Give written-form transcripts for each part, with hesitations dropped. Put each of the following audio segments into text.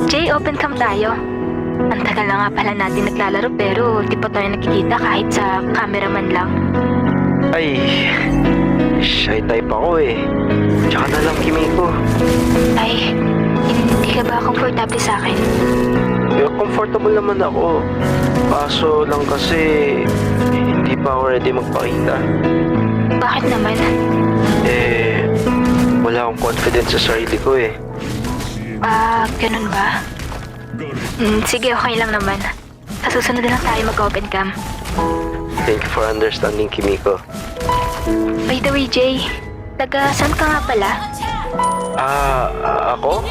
Jay, open cam tayo. Ang tagal na nga pala natin naglalaro pero di pa tayo nakikita kahit sa cameraman lang. Ay, shy type ako eh. Tsaka na lang Kimiko. Ay, hindi ka ba komportable sa akin? Pero comfortable naman ako. Kaso lang kasi hindi pa ako ready magpakita. Bakit naman? Wala akong confidence sa sarili ko eh. Ganun ba? Sige, okay lang naman. Sa susunod na lang tayo mag-open cam. Thank you for understanding, Kimiko. By the way, Jay, saan ka nga pala? Ako?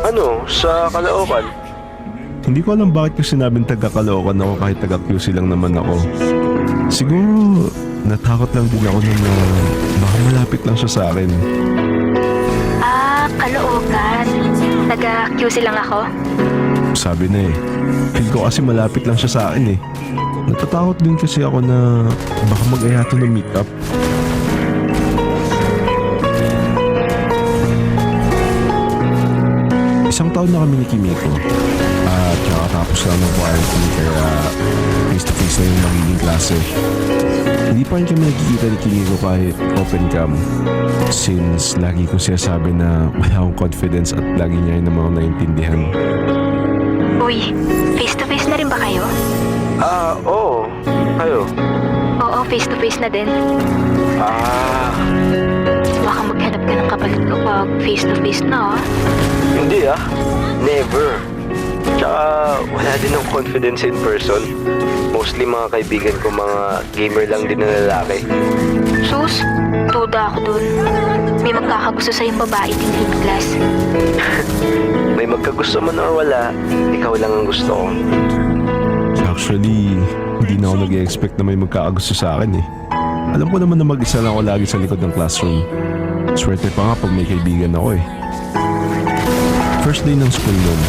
Ano? Sa Caloocan? Hindi ko alam bakit ko sinabing taga-Caloocan ako kahit taga-QC lang naman ako. Siguro, natakot lang din ako na baka malapit lang siya sa akin. Caloocan. Taga-QC lang ako? Sabi na eh. Feel ko kasi malapit lang siya sa akin eh. Natatakot din kasi ako na baka mag-ayato ng meet-up. Isang taon na kami ni Kimiko. At kakatapos lang ng quarantine kaya face-to-face na yung magiging klase. Hindi pa rin kami nagkikita ni Kimiko kahit open cam. Since lagi kong sinasabi na wala akong confidence at lagi niya yung mga naintindihan. Uy, face-to-face na rin ba kayo? Oo. Kayo? Oo, face-to-face na din. Baka maghanap ka ng kapalit ko pag face-to-face na, oh. Hindi never. Tsaka wala din ng confidence in person. Mostly mga kaibigan ko mga gamer lang din na lalaki. Sus, tuda ako dun. May magkakagusto sa'yong babae din in class. May magkagusto man or wala, ikaw lang ang gusto ko. Actually, hindi na ako nag-expect na may magkakagusto sa akin eh. Alam ko naman na mag-isa lang ako lagi sa likod ng classroom. Swerte pa nga pag may kaibigan ako eh. First day ng school nun,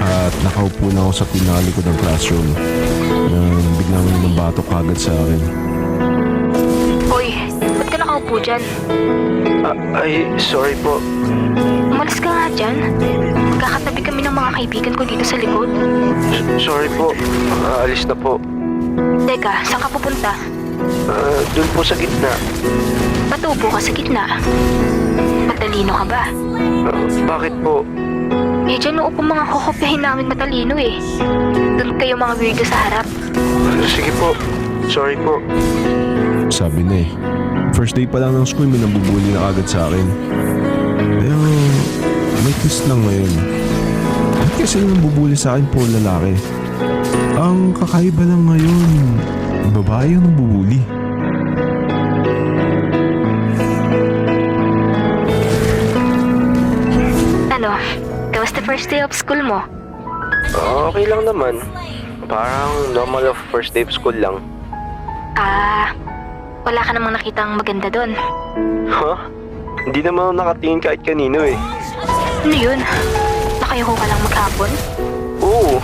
at nakaupo na ako sa pinakalikod ng classroom nang biglang may nabatok agad sa akin. Uy, ba't ka nakaupo dyan? Ay, sorry po. Umalis ka nga dyan. Magkakatabi kami ng mga kaibigan ko dito sa likod. Sorry po. Alis na po. Teka, saan ka pupunta? Doon po sa gitna. Ba't upo ka sa gitna? Matalino ka ba? Bakit po? Dyan uupo mga kokopyahin namin matalino eh. Doon kayo mga weirdo sa harap. Sige po. Sorry po. Sabi na eh. First day pa lang ng school, may nabubuli na agad sa akin. Pero may twist lang ngayon. Bakit kasi yung nabubuli sa akin po lalaki? Ang kakaiba lang ngayon, babae yung nabubuli. Ano? Kamusta first day of school mo? Okay lang naman. Parang normal of first day of school lang. Wala ka namang nakitang maganda doon. Hindi naman ako nakatingin kahit kanino eh. Ano yun? Nakayoko ka lang maghapon? Oo.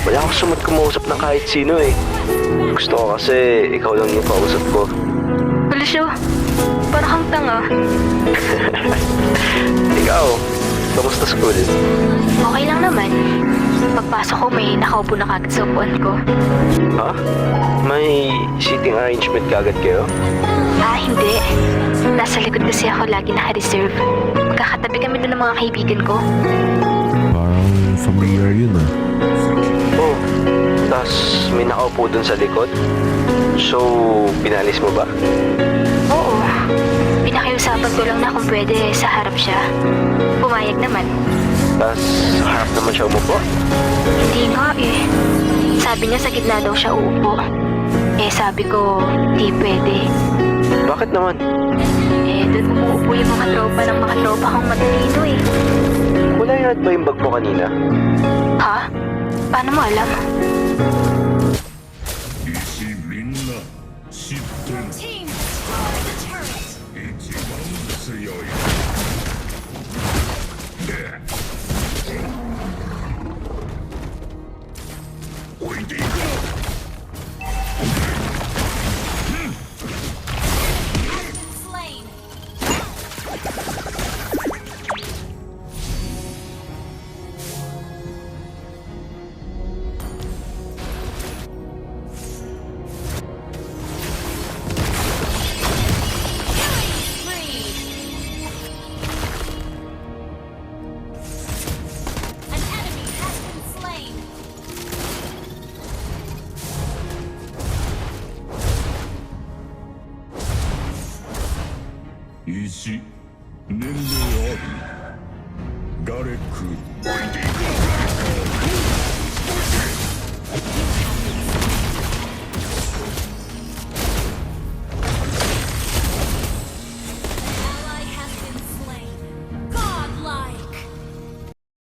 Wala akong sumot kumausap ng kahit sino eh. Gusto ko kasi ikaw lang yung kausap ko. Lucio, parang kang tanga. Ikaw, kamusta school? Okay lang naman. Pagpasok ko may nakaupo na kagad sa upuan ko. May seating arrangement kagad kayo? Hindi. Nasa likod kasi ako lagi naka-reserve. Magkakatabi kami doon ng mga kaibigan ko. Parang familiar yun ah. Oh, tas may nakaupo dun sa likod? So, pinalis mo ba? Oo. Pinakiusapan ko lang na kung pwede sa harap siya. Pumayag naman. Tas harap naman siya umupo? Hindi nga eh. Sabi niya sa gitna daw siya uupo. Sabi ko, di pwede. Bakit naman? Doon umuupo yung mga tropa ng mga tropa kong matalino eh. Wala yun ba yung bag mo kanina? Ha? Paano mo alam? Team, destroy the turret. Slain. 石年齢あるガレック置いていくのか